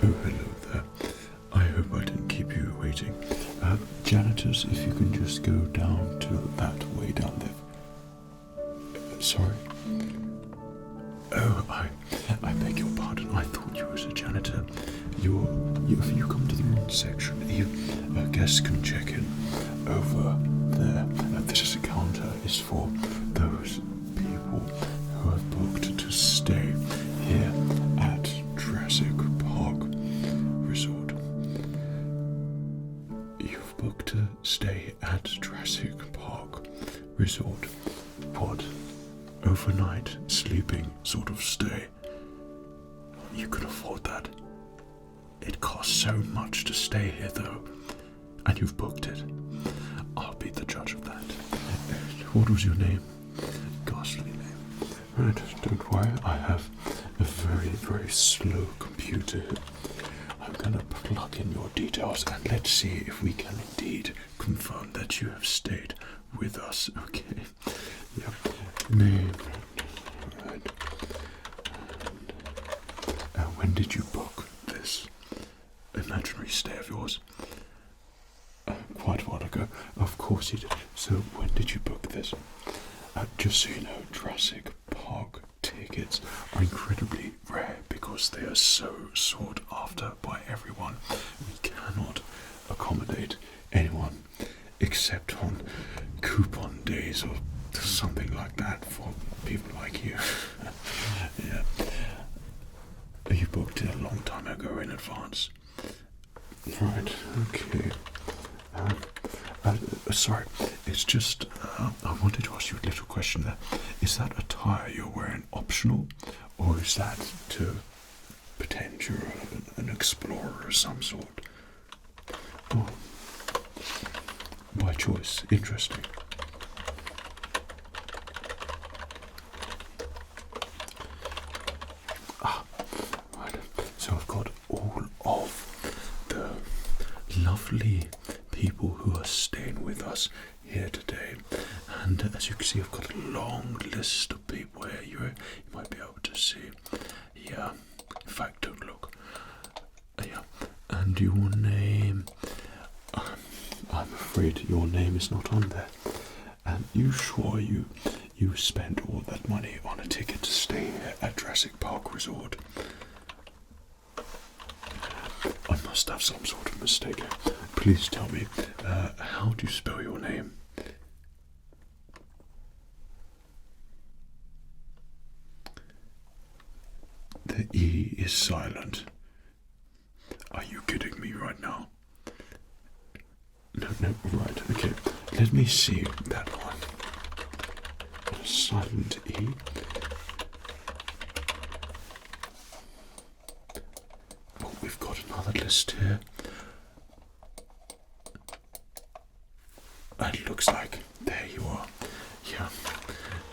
Oh, hello there. I hope I didn't keep you waiting. Janitors, if you can just go down to that way down there. Sorry? Oh, I beg your pardon. I thought you was a janitor. If you come to the wrong section, guests can check in over there. This is a counter. It's for those people who have booked to stay here at Jurassic Park Resort. You've booked to stay at Jurassic Park Resort. What? Overnight sleeping sort of stay? You can afford that. It costs so much to stay here though, and you've booked it. I'll be the judge of that. What was your name? Ghastly name. Right, don't worry, I have a very, very slow computer. I'm gonna plug in your details and let's see if we can indeed confirm that you have stayed with us. Okay. Yep. Name. Right. And when did you book this imaginary stay of yours? Quite a while ago. Of course you did. So when did you book this? Just so you know, Jurassic Park tickets are incredibly rare because they are so sought after by everyone. We cannot accommodate anyone except on coupon days or something like that for people like you. Yeah. You booked it a long time ago in advance. Right, okay. Sorry, it's just, I wanted to ask you a little question there. Is that attire you're wearing optional, or is that to pretend you're an explorer of some sort? Oh, by choice. Interesting. Right. So I've got all of the lovely people who are staying with us here today, and as you can see, I've got a long list of people here. You might be able to see. Yeah. In fact, don't look. Yeah. And your name? I'm afraid your name is not on there. And you sure you spent all that money on a ticket to stay here at Jurassic Park Resort? I must have some sort of mistake here. Please tell me, how do you spell your name? The E is silent. Are you kidding me right now? No, right, okay. Let me see that one. A silent E. Oh, we've got another list here. It looks like, there you are. Yeah,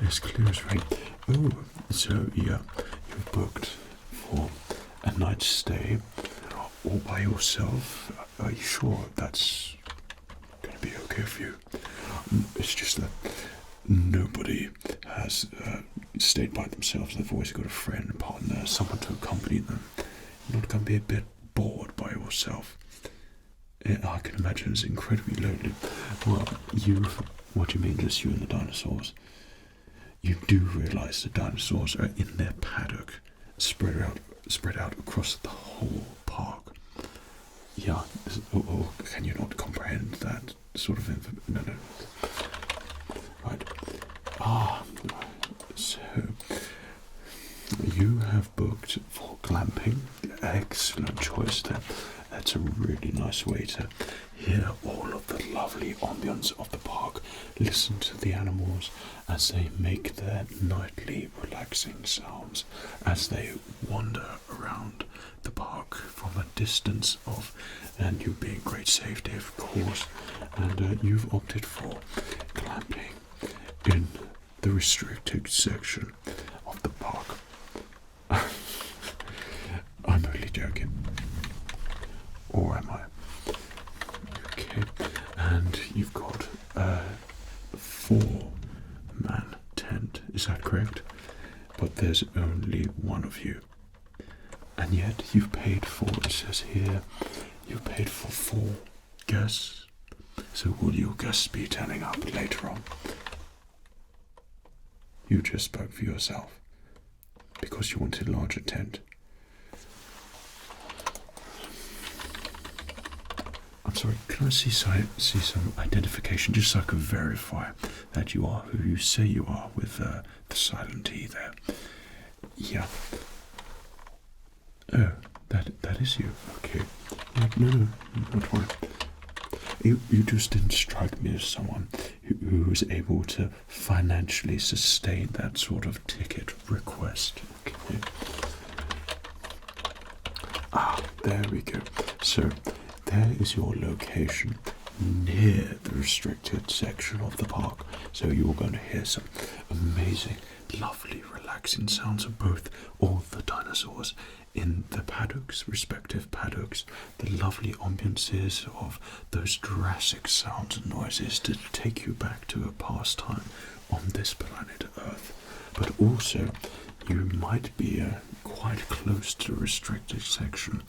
as clear as rain. Oh, so yeah, you've booked for a night's stay all by yourself. Are you sure that's going to be okay for you? It's just that nobody has stayed by themselves. They've always got a friend, partner, someone to accompany them. You're not going to be a bit bored by yourself. I can imagine it's incredibly lonely. Well, what do you mean, just you and the dinosaurs? You do realise the dinosaurs are in their paddock, spread out across the whole park. Yeah, or can you not comprehend that sort of information? No. Right. So you have booked for glamping. Excellent choice there. That's a really nice way to hear all of the lovely ambience of the park. Listen to the animals as they make their nightly relaxing sounds as they wander around the park from a distance of, and you'll be in great safety, of course. And you've opted for glamping in the restricted section of the park. I'm only joking. Or am I? Okay, and you've got a 4-man tent, is that correct? But there's only one of you. and yet you've paid for, it says here, you've paid for 4 guests. So will your guests be turning up later on? You just spoke for yourself because you wanted a larger tent. I'm sorry, can I see some identification just so I can verify that you are who you say you are with the silent E there? Yeah. Oh, that is you. Okay. No, not worry. You just didn't strike me as someone who was able to financially sustain that sort of ticket request. Okay. Ah, there we go. So, there is your location near the restricted section of the park. So you're going to hear some amazing, lovely, relaxing sounds of both all the dinosaurs in the paddocks, respective paddocks, the lovely ambiances of those Jurassic sounds and noises to take you back to a past time on this planet Earth. But also, you might be quite close to the restricted section,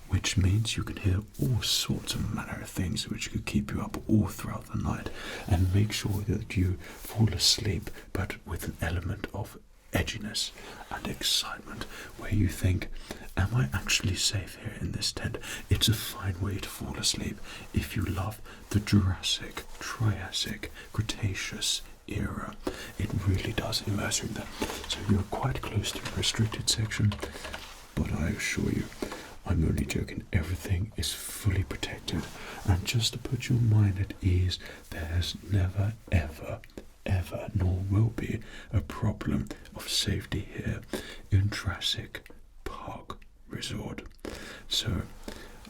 which means you can hear all sorts of manner of things which could keep you up all throughout the night and make sure that you fall asleep, but with an element of edginess and excitement, where you think, am I actually safe here in this tent? It's a fine way to fall asleep if you love the Jurassic, Triassic, Cretaceous era. It really does immerse you in that. So you're quite close to the restricted section, but I assure you, I'm only joking. Everything is fully protected, and just to put your mind at ease, there's never, ever, nor will be a problem of safety here in Jurassic Park Resort. So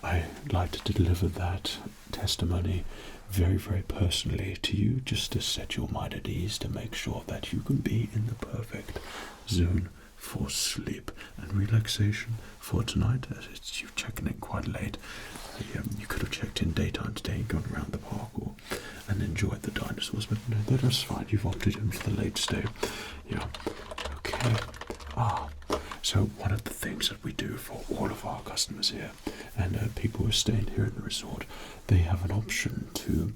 I'd like to deliver that testimony very, very personally to you, just to set your mind at ease, to make sure that you can be in the perfect zone for sleep and relaxation for tonight, as it's you checking in quite late. You could have checked in daytime today, gone around the park and enjoyed the dinosaurs, but no, that's fine. You've opted in for the late stay. Yeah. Okay. So one of the things that we do for all of our customers here and people who are staying here in the resort, they have an option to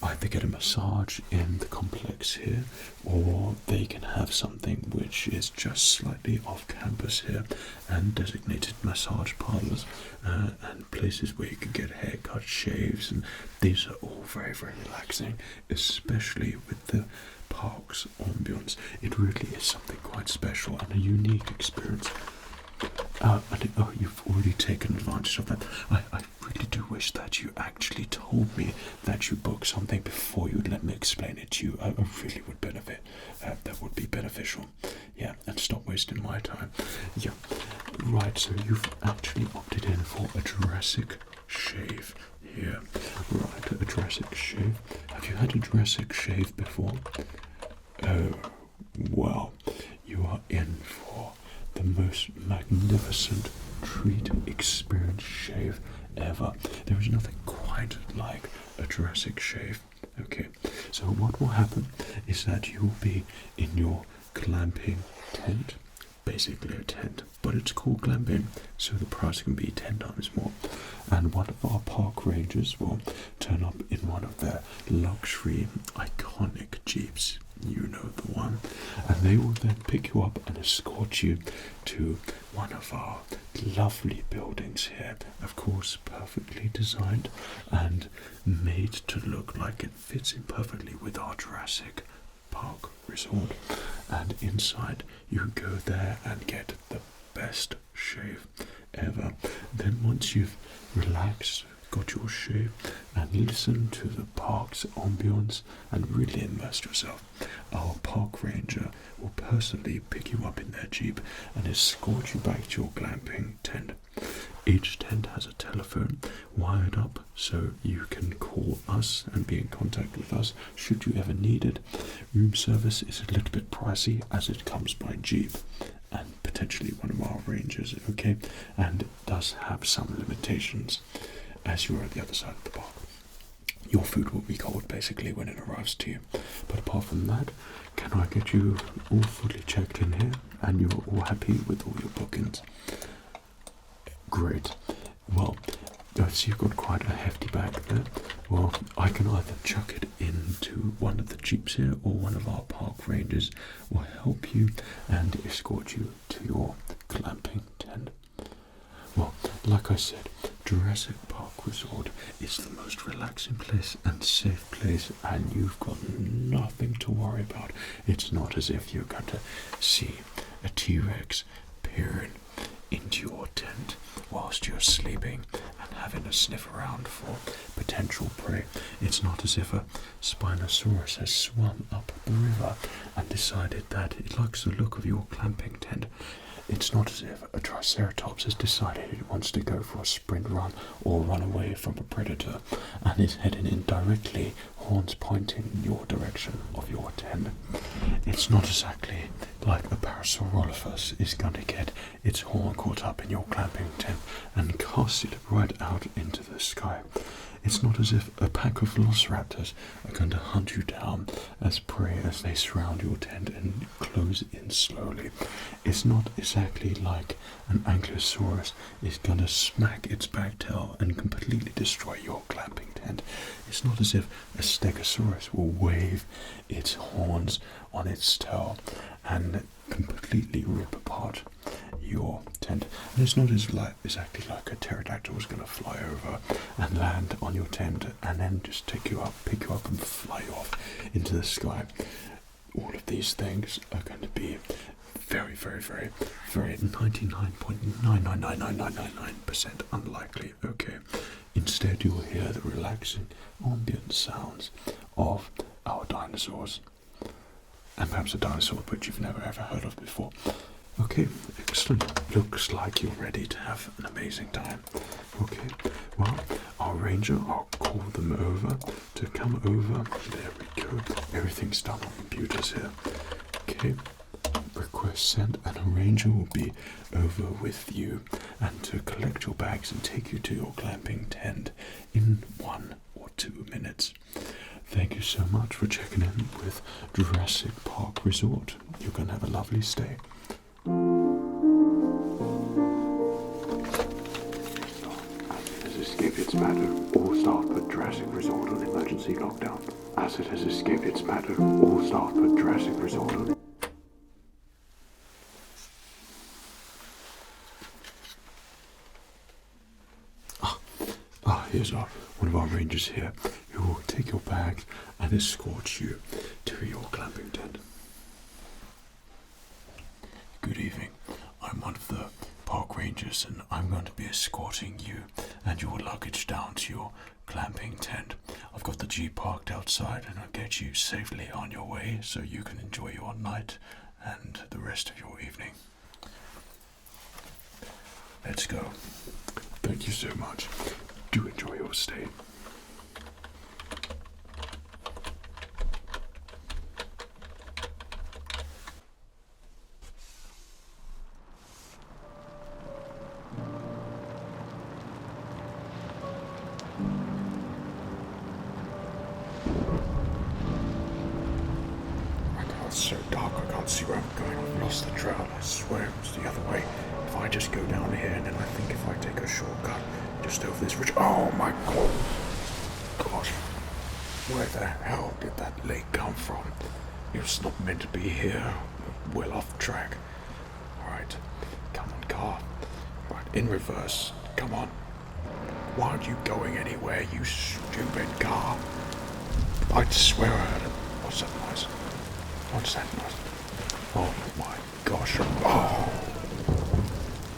either get a massage in the complex here, or they can have something which is just slightly off campus here, and designated massage parlors and places where you can get haircuts, shaves, and these are all very, very relaxing, especially with the park's ambience. It really is something quite special and a unique experience. You've already taken advantage of that. I really do wish that you actually told me that you booked something before you let me explain it to you. I really would benefit. That would be beneficial. Yeah, and stop wasting my time. Yeah, right, so you've actually opted in for a Jurassic shave here. Right, a Jurassic shave. Have you had a Jurassic shave before? Oh, well, you are in for the most magnificent treat experience shave ever. There is nothing quite like a Jurassic shave. Okay, so what will happen is that you will be in your glamping tent, basically a tent, but it's called glamping, so the price can be 10 times more. And one of our park rangers will turn up in one of their luxury, iconic Jeeps. You know the one. And they will then pick you up and escort you to one of our lovely buildings here. Of course, perfectly designed and made to look like it fits in perfectly with our Jurassic Park Resort. And inside, you go there and get the best shave ever. Then once you've relaxed, got your shave, and listen to the park's ambience and really immerse yourself, our park ranger will personally pick you up in their Jeep and escort you back to your glamping tent. Each tent has a telephone wired up so you can call us and be in contact with us should you ever need it. Room service is a little bit pricey as it comes by Jeep and potentially one of our rangers, okay, and it does have some limitations as you are at the other side of the park. Your food will be cold basically when it arrives to you. But apart from that, can I get you all fully checked in here and you're all happy with all your bookings? Great. Well, so you've got quite a hefty bag there. Well, I can either chuck it into one of the jeeps here, or one of our park rangers will help you and escort you to your glamping tent. Well, like I said, Jurassic Park Resort is the most relaxing place and safe place, and you've got nothing to worry about. It's not as if you're going to see a T-Rex peering into your tent whilst you're sleeping and having a sniff around for potential prey. It's not as if a Spinosaurus has swum up the river and decided that it likes the look of your glamping tent. It's not as if a Triceratops has decided it wants to go for a sprint run or run away from a predator and is heading in directly, horns pointing in your direction of your tent. It's not exactly like a Parasaurolophus is going to get its horn caught up in your glamping tent and cast it right out into the sky. It's not as if a pack of velociraptors are going to hunt you down as prey as they surround your tent and close in slowly. It's not exactly like an Ankylosaurus is going to smack its back tail and completely destroy your glamping tent. It's not as if a Stegosaurus will wave its horns on its tail and completely rip apart your tent. And it's not exactly like a pterodactyl is going to fly over and land on your tent and then just pick you up and fly off into the sky. All of these things are going to be very, very, very, very 99.9999999% unlikely. Okay. Instead, you'll hear the relaxing ambient sounds of our dinosaurs. And perhaps a dinosaur which you've never ever heard of before. Okay, excellent. Looks like you're ready to have an amazing time. Okay, well, our ranger, I'll call them over to come over. There we go. Everything's done on computers here. Okay, request sent, and a ranger will be over with you and to collect your bags and take you to your glamping tent in 1 or 2 minutes. Thank you so much for checking in with Jurassic Park Resort. You're going to have a lovely stay. As it has escaped its matter, all staff put Jurassic Resort on emergency lockdown. As it has escaped its matter, all staff put Jurassic Resort on. Here's one of our rangers here who will take your bags and escort you to your glamping tent. Good evening. I'm one of the park rangers and I'm going to be escorting you and your luggage down to your glamping tent. I've got the Jeep parked outside and I'll get you safely on your way so you can enjoy your night and the rest of your evening. Let's go. Thank you so much. Do enjoy your stay. It's so dark, I can't see where I'm going. I've lost the trail. I swear it's the other way. If I just go down here, and then I think if I take a shortcut just over this ridge. Oh my god! Gosh, where the hell did that lake come from? It was not meant to be here. Well off track. Alright, come on, car. Right, in reverse. Come on. Why aren't you going anywhere, you stupid car? I swear I heard it. What's that noise? What's that noise? Oh my gosh. Oh.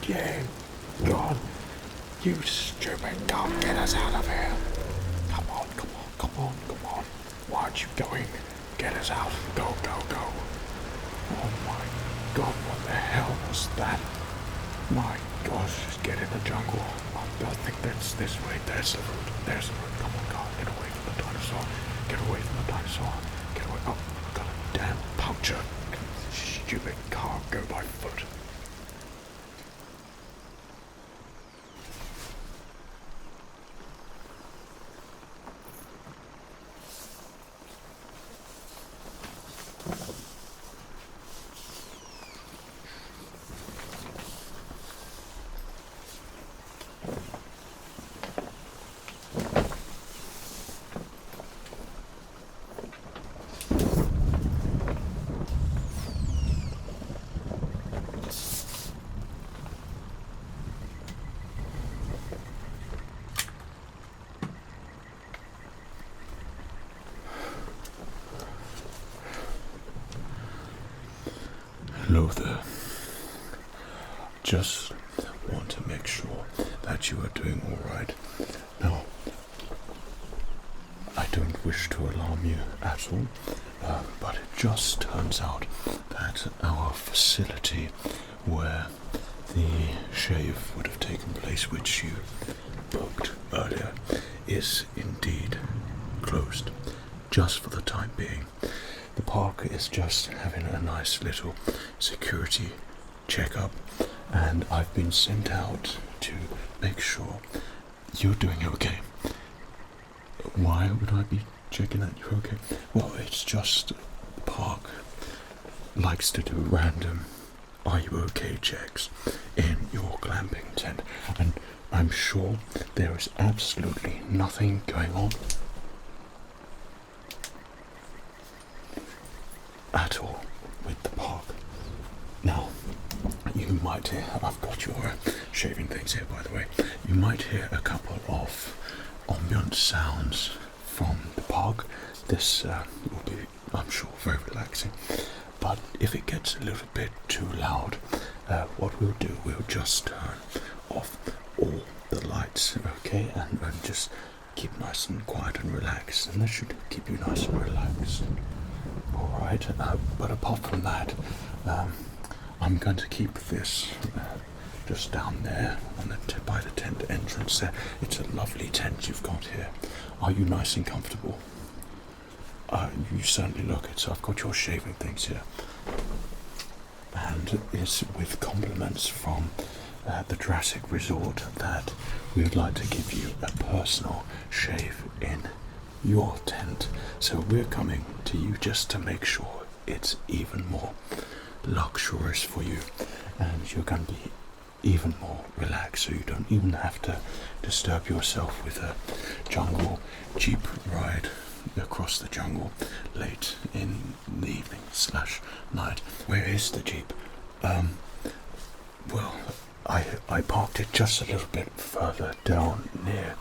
Yeah. God. You stupid car. Get us out of here. Come on, come on, come on, come on. Why aren't you going? Get us out. Go, go, go. Oh my god, what the hell was that? My gosh, just get in the jungle. I think that's this way. There's the route. There's the route. Come on, God. Get away from the dinosaur. Get away from the dinosaur. Get away. Oh, got a damn puncture. Stupid car. Go by foot. Hello there. Just want to make sure that you are doing alright. Now, I don't wish to alarm you at all, but it just turns out that our facility where the shave would have taken place, which you booked earlier, is indeed closed, just for the time being. The park is just having a nice little security checkup, and I've been sent out to make sure you're doing okay. Why would I be checking that you're okay? Well, it's just the park likes to do random "are you okay" checks in your glamping tent, and I'm sure there is absolutely nothing going on at all with the park. Now, you might hear, I've got your shaving things here by the way, you might hear a couple of ambient sounds from the park. This will be, I'm sure, very relaxing, but if it gets a little bit too loud, what we'll do, we'll just turn off all the lights, okay, and just keep nice and quiet and relaxed, and that should keep you nice and relaxed. Alright, but apart from that, I'm going to keep this just down there on by the tent entrance there. It's a lovely tent you've got here. Are you nice and comfortable? You certainly look it, so I've got your shaving things here. And it's with compliments from the Jurassic Resort that we would like to give you a personal shave in your tent. So we're coming to you just to make sure it's even more luxurious for you, and you're going to be even more relaxed, so you don't even have to disturb yourself with a jungle jeep ride across the jungle late in the evening / night. Where is the jeep? Well, I parked it just a little bit further down near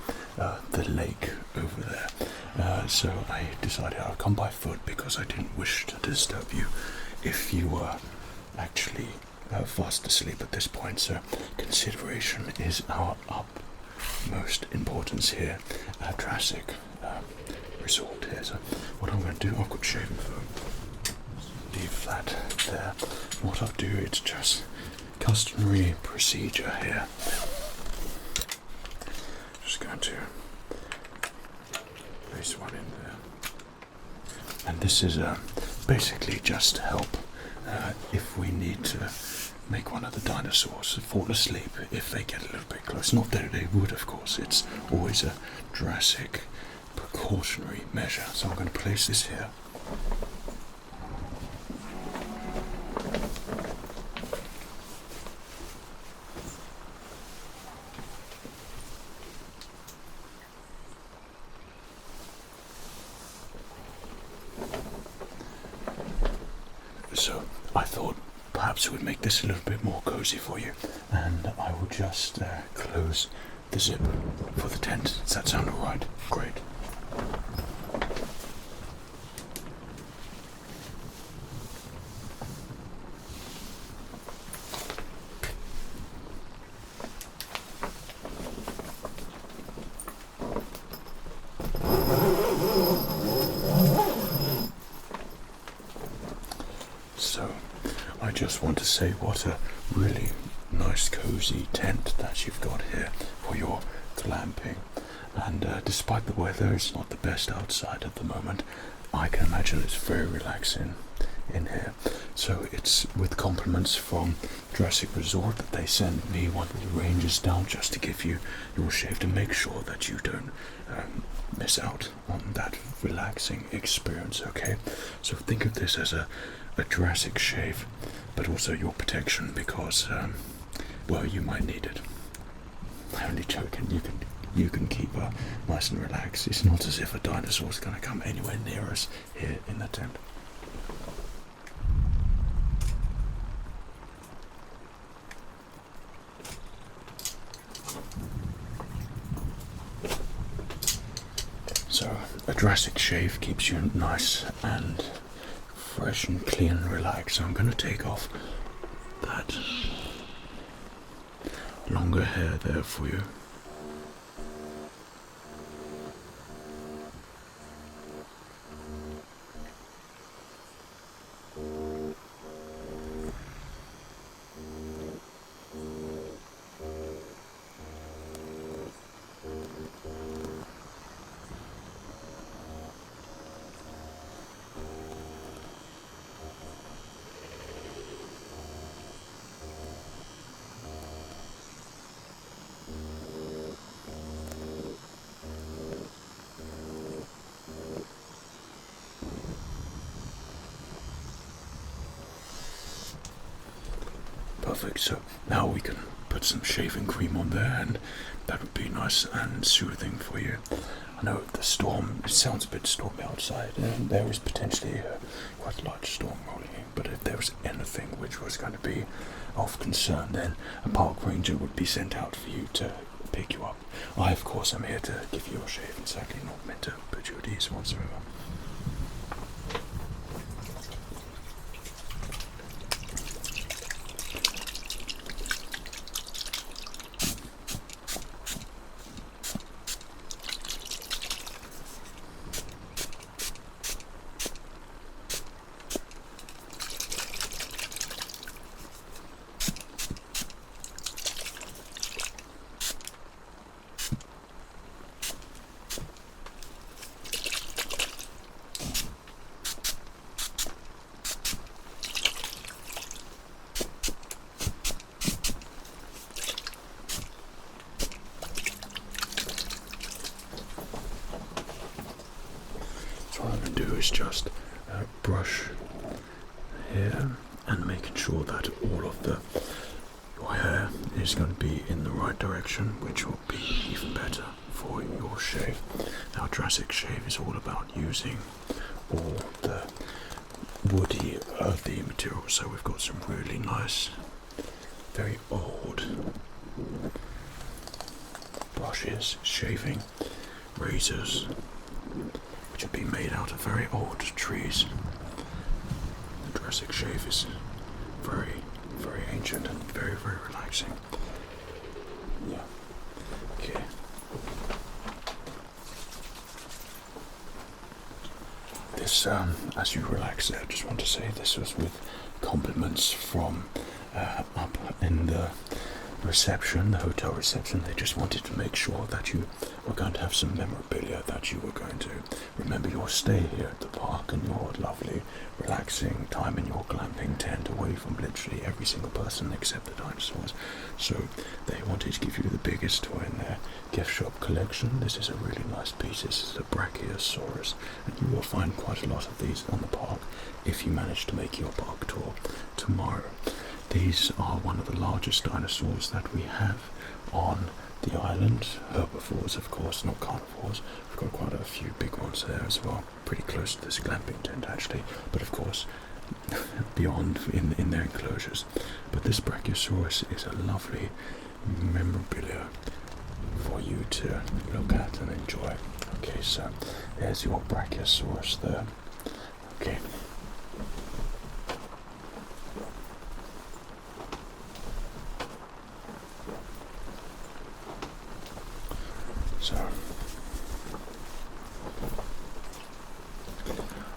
the lake over there, so I decided I'll come by foot because I didn't wish to disturb you if you were actually fast asleep at this point. So consideration is our utmost importance here at Jurassic Resort here. So what I'm going to do, I've got shaving foam, leave that there. What I'll do, it's just customary procedure here. Just going to place one in there, and this is basically just to help if we need to make one of the dinosaurs fall asleep if they get a little bit close. Not that they would, of course, it's always a Jurassic precautionary measure. So I'm going to place this here. So I thought perhaps it would make this a little bit more cozy for you, and I will just close the zip for the tent. Does that sound alright? Great. So, I just want to say what a really nice cozy tent that you've got here for your glamping. And despite the weather, it's not the best outside at the moment. I can imagine it's very relaxing in here. So it's with compliments from Jurassic Resort that they send me one of the rangers down just to give you your shave to make sure that you don't miss out on that relaxing experience, okay? So think of this as a Jurassic shave, but also your protection because, well, you might need it. I'm only joking. You can keep nice and relaxed. It's not as if a dinosaur's going to come anywhere near us here in the tent. So a Jurassic shave keeps you nice and fresh and clean and relaxed. So I'm going to take off that longer hair there for you. Perfect, so now we can put some shaving cream on there, and that would be nice and soothing for you. I know the storm, it sounds a bit stormy outside, and there is potentially quite a large storm rolling in, but if there was anything which was going to be of concern, then a park ranger would be sent out for you to pick you up. I, of course, am here to give you a shave, and certainly not meant to put you at ease whatsoever. Is just brush here and making sure that all of your hair is going to be in the right direction, which will be even better for your shave. Now, Jurassic shave is all about using all the woody, earthy materials. So we've got some really nice, very old brushes, shaving razors, which have been made out of very old trees. The Jurassic shave is very, very ancient and very, very relaxing. Yeah. Okay. This, as you relax there, I just want to say this was with compliments from up in the reception, the hotel reception. They just wanted to make sure that you were going to have some memorabilia, that you were going to remember your stay here at the park and your lovely relaxing time in your glamping tent away from literally every single person except the dinosaurs. So they wanted to give you the biggest toy in their gift shop collection. This is a really nice piece. This is a Brachiosaurus, and you will find quite a lot of these on the park if you manage to make your park tour tomorrow. These are one of the largest dinosaurs that we have on the island. Herbivores, of course, not carnivores. We've got quite a few big ones there as well, pretty close to this glamping tent actually, but of course beyond in their enclosures. But this Brachiosaurus is a lovely memorabilia for you to look at and enjoy. Okay, so there's your Brachiosaurus there. Okay. So,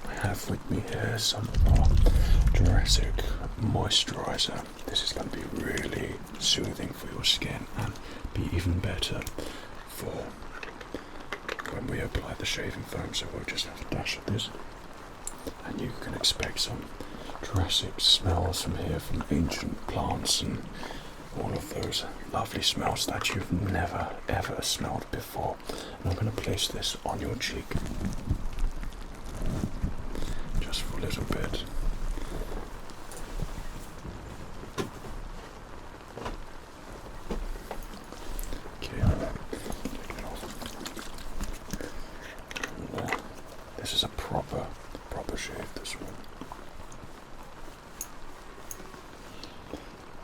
I have with me here some of our Jurassic moisturizer. This is going to be really soothing for your skin and be even better for when we apply the shaving foam. So we'll just have a dash of this, and you can expect some Jurassic smells from here, from ancient plants and all of those lovely smells that you've never ever smelled before. And I'm going to place this on your cheek just for a little bit. Okay, take it off. And, this is a proper shave, this one.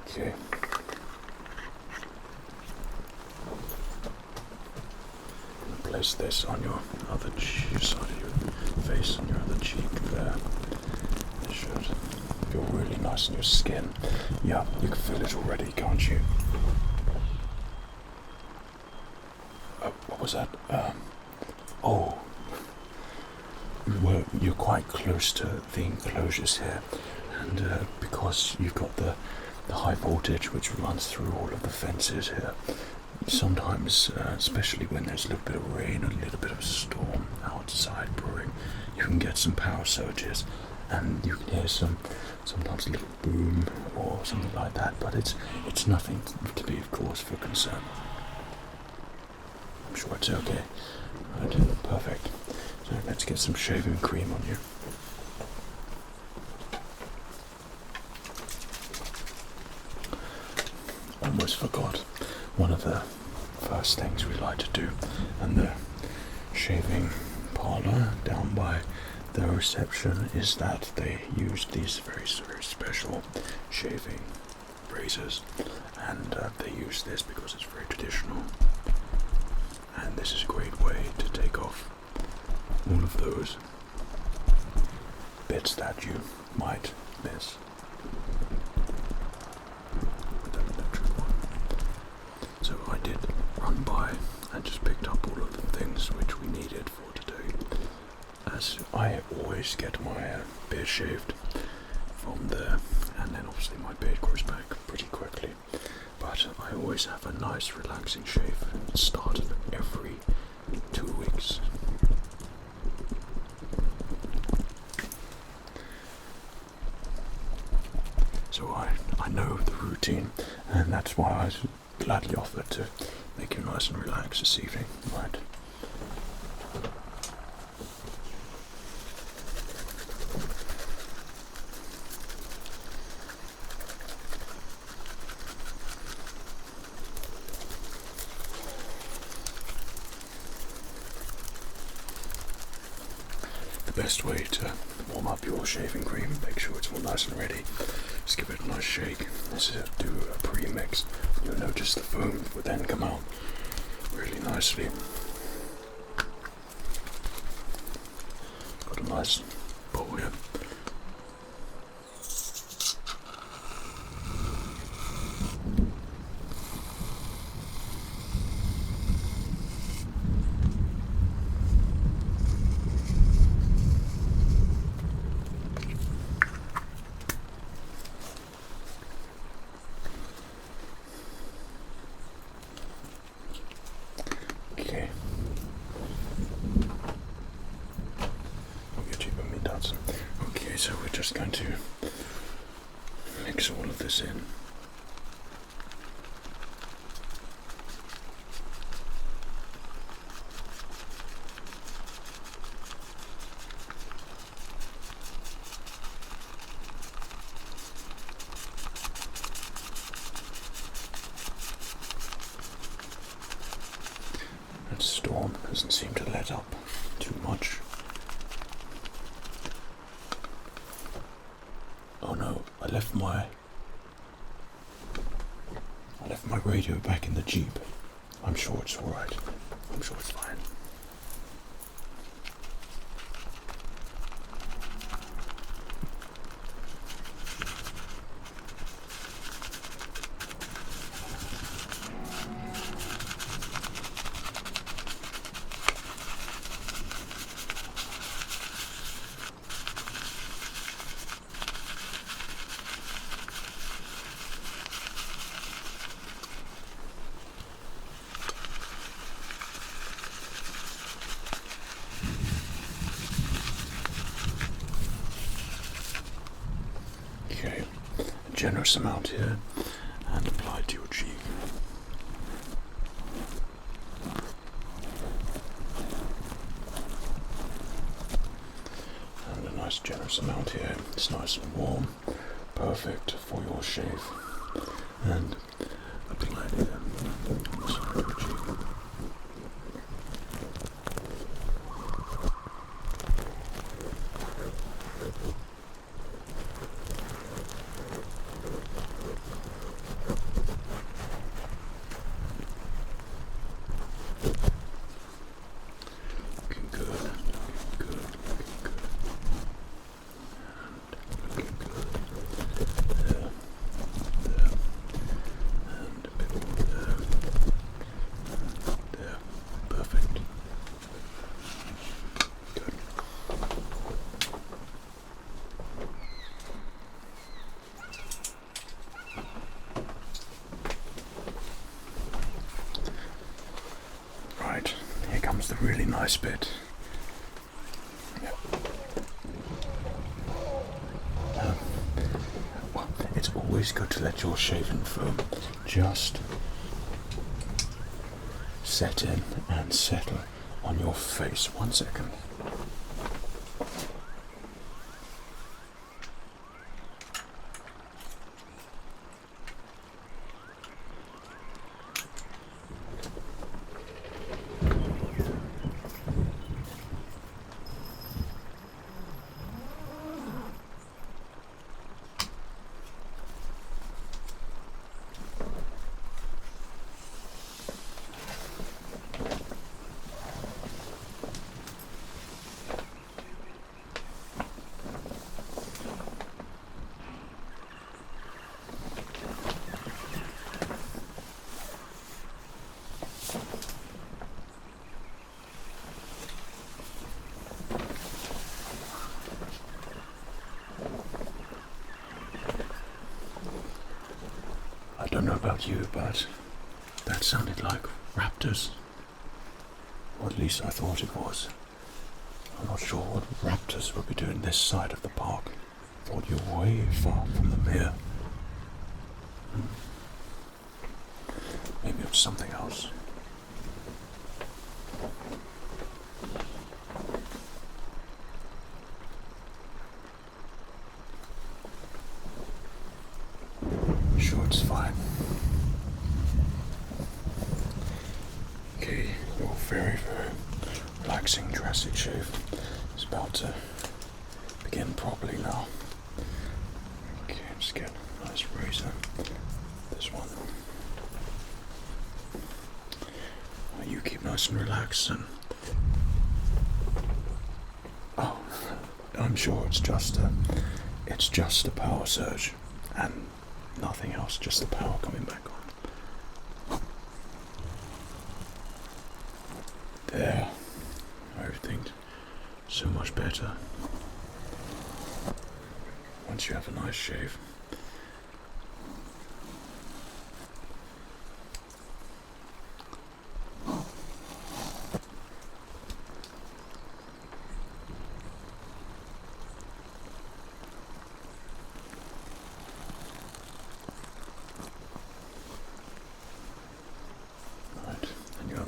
Okay. Place this on your other side of your face, on your other cheek there. It should feel really nice in your skin. Yeah, you can feel it already, can't you? What was that? Oh, well, you're quite close to the enclosures here, and because you've got the high voltage which runs through all of the fences here, sometimes, especially when there's a little bit of rain, a little bit of storm outside brewing, you can get some power surges, and you can hear sometimes a little boom or something like that, but it's nothing to be of cause for concern. I'm sure it's okay. Right, perfect. So let's get some shaving cream on you. Almost forgot. One of the first things we like to do in the shaving parlour down by the reception is that they use these very, very special shaving razors, and they use this because it's very traditional, and this is a great way to take off all of those bits that you might miss. So I did run by and just picked up all of the things which we needed for today, as I always get my beard shaved from there, and then obviously my beard grows back pretty quickly, but I always have a nice relaxing shave at the start of every 2 weeks. So I know the routine, and that's why I gladly offered to make you nice and relaxed this evening. Right. The best way to warm up your shaving cream, make sure it's all nice and ready, just give it a nice shake. This is do a pre-mix. You'll notice the foam would then come out really nicely. Got a nice bowl here. Okay. Okay, so we're just going to mix all of this in. That storm doesn't seem to let up too much. Oh no, I left my radio back in the Jeep. I'm sure it's alright. I'm sure it's fine. Okay, a generous amount here, and apply to your cheek. And a nice generous amount here. It's nice and warm, perfect for your shave. And apply it on the side of your cheek. nice bit. Well, it's always good to let your shaving foam just set in and settle on your face. 1 second. I don't know about you, but that sounded like raptors. Or at least I thought it was. I'm not sure what raptors would be doing this side of the park. Thought you were way far from them here. Maybe it was something else. Sure, it's fine. Okay, your very, very relaxing Jurassic shave is about to begin properly now. Okay, just get a nice razor. This one. You keep nice and relaxed and oh, I'm sure it's just a power surge and nothing else, just the power coming back on. There, everything's so much better once you have a nice shave.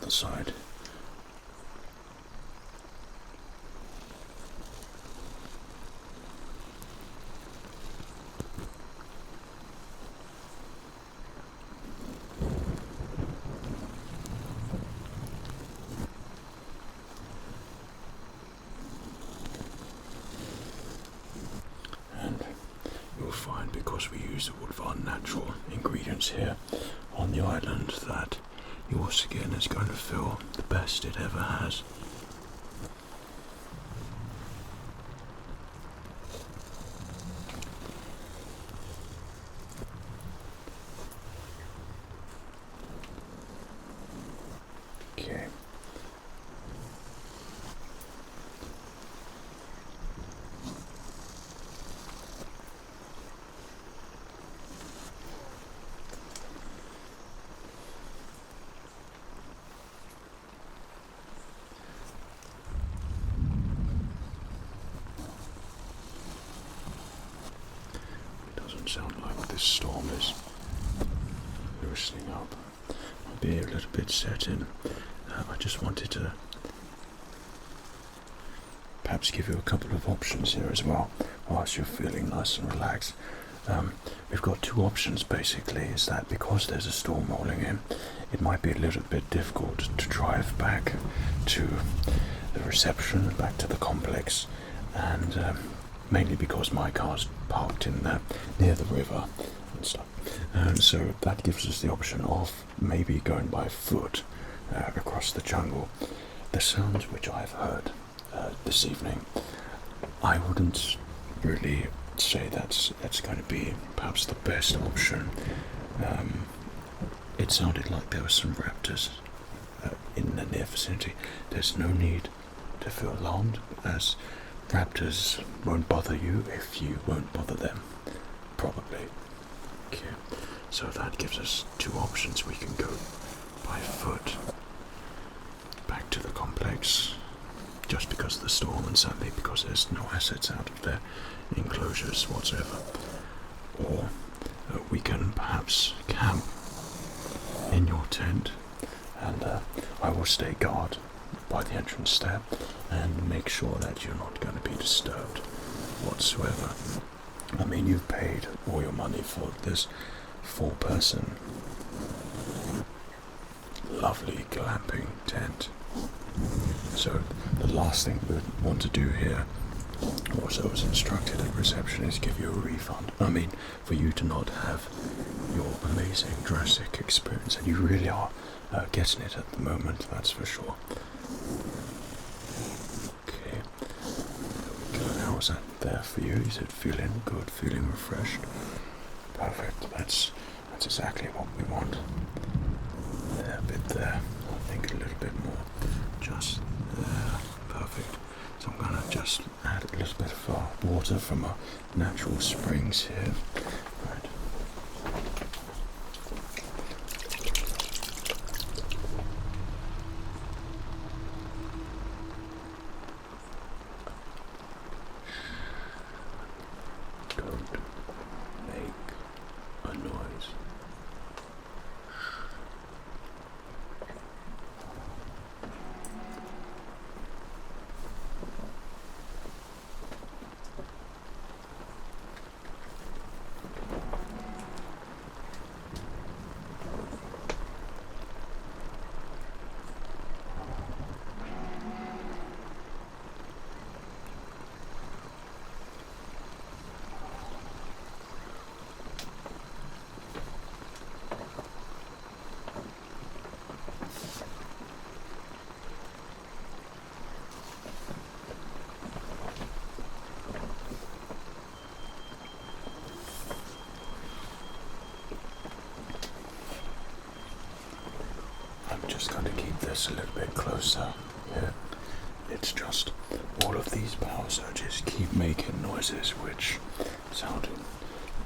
Side. And you'll find, because we use all of our natural ingredients here on the island, that your skin is going to feel the best it ever has. Okay. Sound like this storm is loosening up. I'll be a little bit set in. I just wanted to perhaps give you a couple of options here as well, whilst you're feeling nice and relaxed. We've got two options basically. Is that because there's a storm rolling in, it might be a little bit difficult to drive back to the reception, back to the complex, and mainly because my car's parked in near the river and stuff. So that gives us the option of maybe going by foot across the jungle. The sounds which I've heard this evening, I wouldn't really say that's going to be perhaps the best option. It sounded like there were some raptors in the near vicinity. There's no need to feel alarmed, as raptors won't bother you if you won't bother them, probably. Okay, so that gives us two options. We can go by foot back to the complex, just because of the storm and sadly because there's no assets out of their enclosures whatsoever. Or we can perhaps camp in your tent, and I will stay guard by the entrance there and make sure that you're not going to be disturbed whatsoever. I mean, you've paid all your money for this 4-person lovely glamping tent. So the last thing we would want to do here, also I was instructed at reception, is give you a refund. I mean, for you to not have your amazing Jurassic experience, and you really are getting it at the moment, that's for sure. Okay, there we go. How's that there for you? Is it feeling good, feeling refreshed? Perfect, that's exactly what we want. There, a bit there, I think a little bit more, just there, perfect. So I'm going to just add a little bit of water from our natural springs here. Right. Don't make a noise. Just going to keep this a little bit closer here. It's just all of these power surges keep making noises which sounded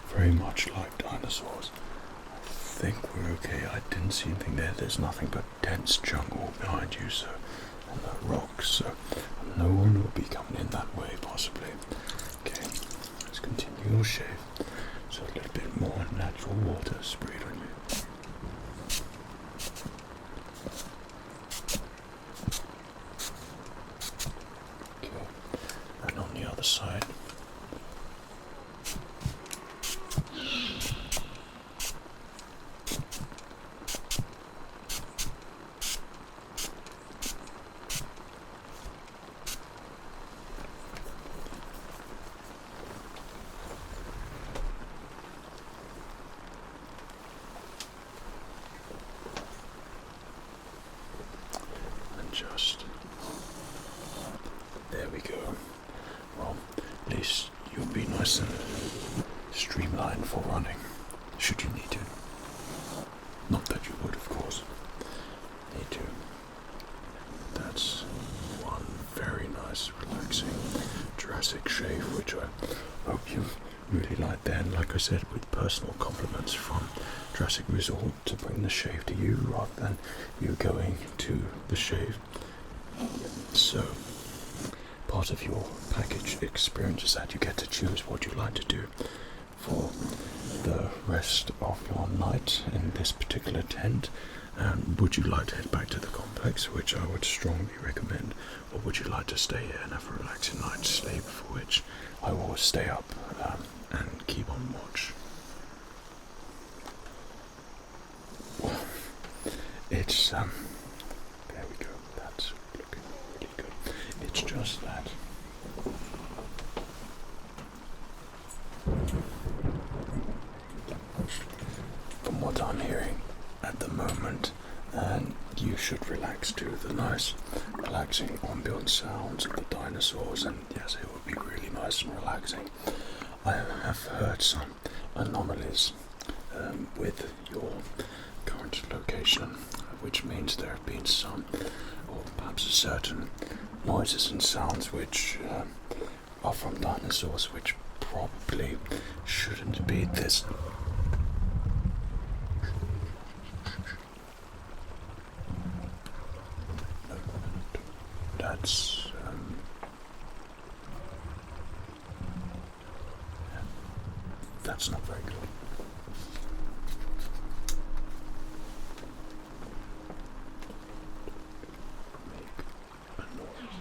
very much like dinosaurs. I think we're okay. I didn't see anything there. There's nothing but dense jungle behind you, so, and the rocks, so no one will be coming in that way possibly. Okay, let's continue your shave. So a little bit more natural water sprayed on you. Side. And just there we go. Well, at least you'll be nice and streamlined for running, should you need to. Not that you would, of course, need to. That's one very nice, relaxing Jurassic shave, which I hope you've really liked there. And like I said, with personal compliments from Jurassic Resort to bring the shave to you rather than you going to the shave. So, part of your package experience is that you get to choose what you like to do for the rest of your night in this particular tent. Would you like to head back to the complex, which I would strongly recommend, or would you like to stay here and have a relaxing night's sleep, for which I will stay up and keep on watch? Well, it's there we go, that's looking really good. It's just that from what I'm hearing at the moment, and you should relax to the nice relaxing ambient sounds of the dinosaurs, and yes, it would be really nice and relaxing. I have heard some anomalies with your current location, which means there have been some, or perhaps certain noises and sounds which are from dinosaurs, which probably shouldn't be this. That's that's not very good. Make a noise.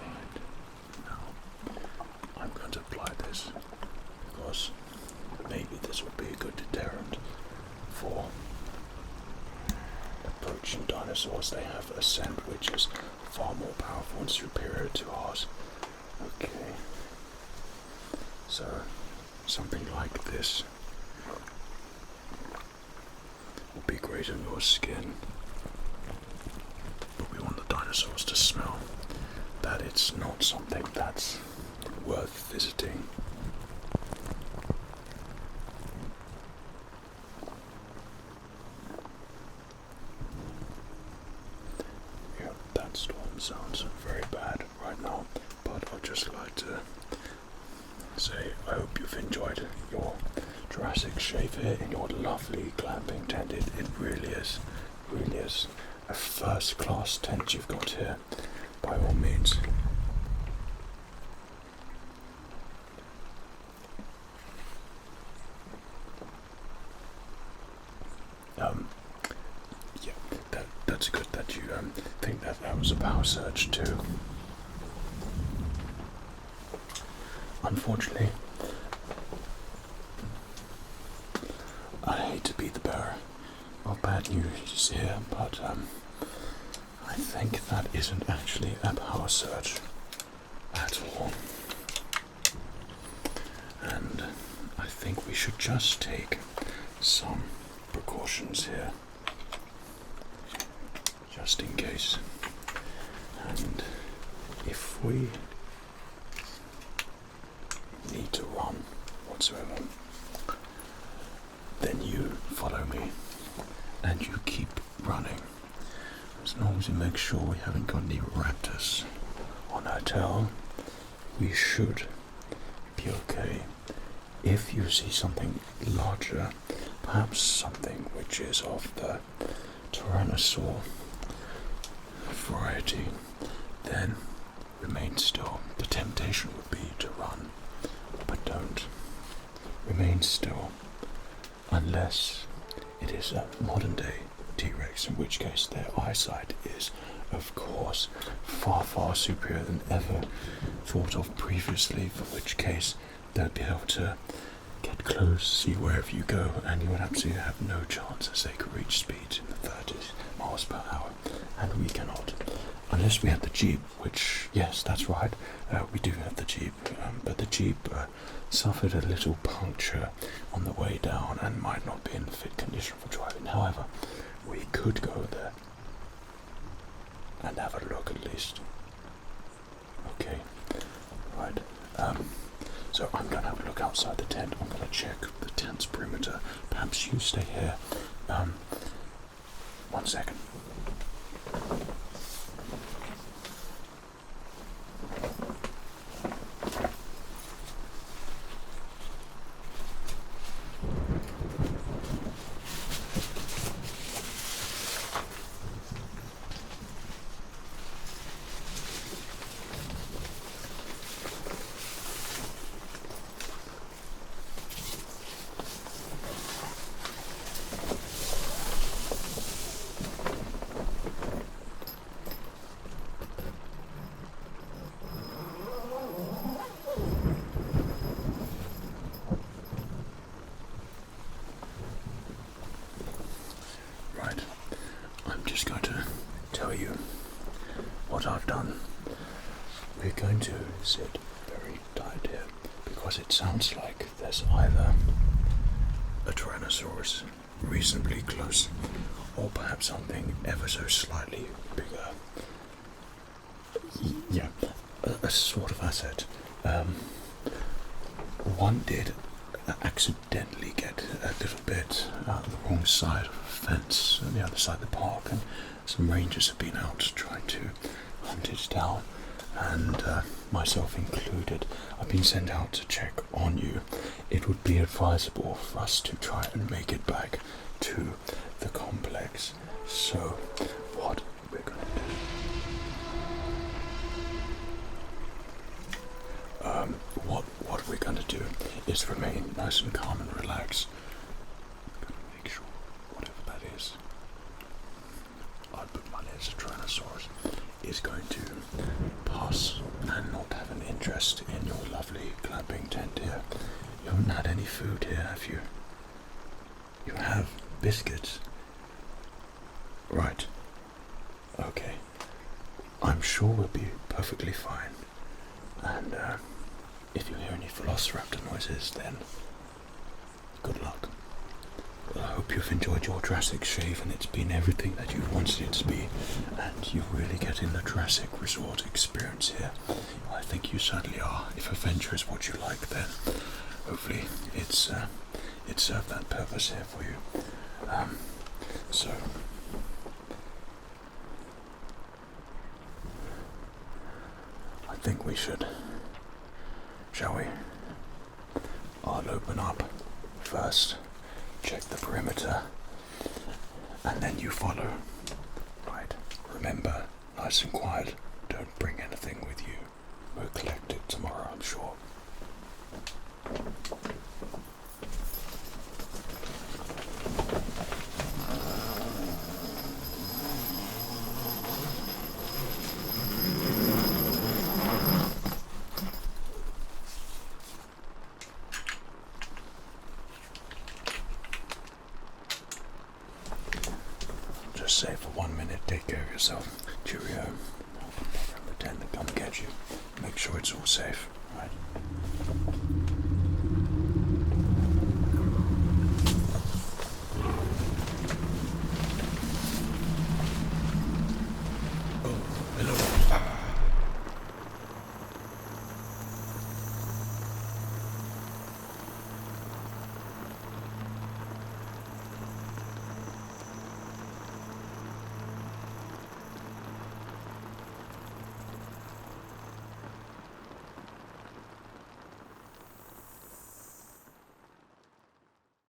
Right. Now, I'm going to apply this because maybe this will be a good deterrent for approaching dinosaurs. They have a scent which is far more powerful and superior to ours. Okay, so something like this will be great on your skin, but we want the dinosaurs to smell that it's not something that's worth visiting. Yeah, that storm sounds very bad right now, but I'd just like to say I hope you've enjoyed your Jurassic shave here in your lovely glamping tent. It really is a first class tent you've got here, by all means. Yeah, that's good that you think that was a power surge too. Unfortunately, I hate to be the bearer of bad news here, but I think that isn't actually a power surge at all. And I think we should just take some precautions here, just in case. And if we need to run whatsoever, then you follow me and you keep running, as long as you make sure we haven't got any raptors on our tail. We should be okay. If you see something larger, perhaps something which is of the Tyrannosaur variety, then remain still. The temptation would be to run, but don't. Remain still, unless it is a modern day T-Rex, in which case their eyesight is, of course, far superior than ever thought of previously, for which case they'd be able to get close, see wherever you go, and you would absolutely have no chance, as they could reach speeds in the 30 miles per hour, and we cannot. Unless we have the Jeep, which, yes, that's right, we do have the Jeep, but the Jeep suffered a little puncture on the way down and might not be in fit condition for driving. However, we could go there and have a look at least. Okay, right. So I'm going to have a look outside the tent. I'm going to check the tent's perimeter. Perhaps you stay here. 1 second. I've done. We're going to sit very tight here because it sounds like there's either a Tyrannosaurus reasonably close or perhaps something ever so slightly bigger. Yeah, a sort of asset. One did accidentally get a little bit out of the wrong side of a fence on the other side of the park, and some rangers have been out trying to hunt it down, and myself included. I've been sent out to check on you. It would be advisable for us to try and make it back to the complex. So what we're going to do, what we're going to do is remain nice and calm and relax. Make sure, whatever that is, I put money as a Tyrannosaurus, is going to pass and not have an interest in your lovely glamping tent here. You haven't had any food here, have you? You have biscuits. Right. Okay. I'm sure we'll be perfectly fine. And if you hear any Velociraptor noises, then good luck. Well, I hope you've enjoyed your Jurassic shave and it's been everything that you wanted it to be, and you're really getting the Jurassic Resort experience here. I think you certainly are. If adventure is what you like, then hopefully it served that purpose here for you. So I think we should, shall we? I'll open up first, check the perimeter, and then you follow. Right, remember, nice and quiet, don't bring anything with you. We'll collect it tomorrow, I'm sure. Just say for 1 minute, take care of yourself. Cheerio. I'll come back from the tent and come get you. Make sure it's all safe.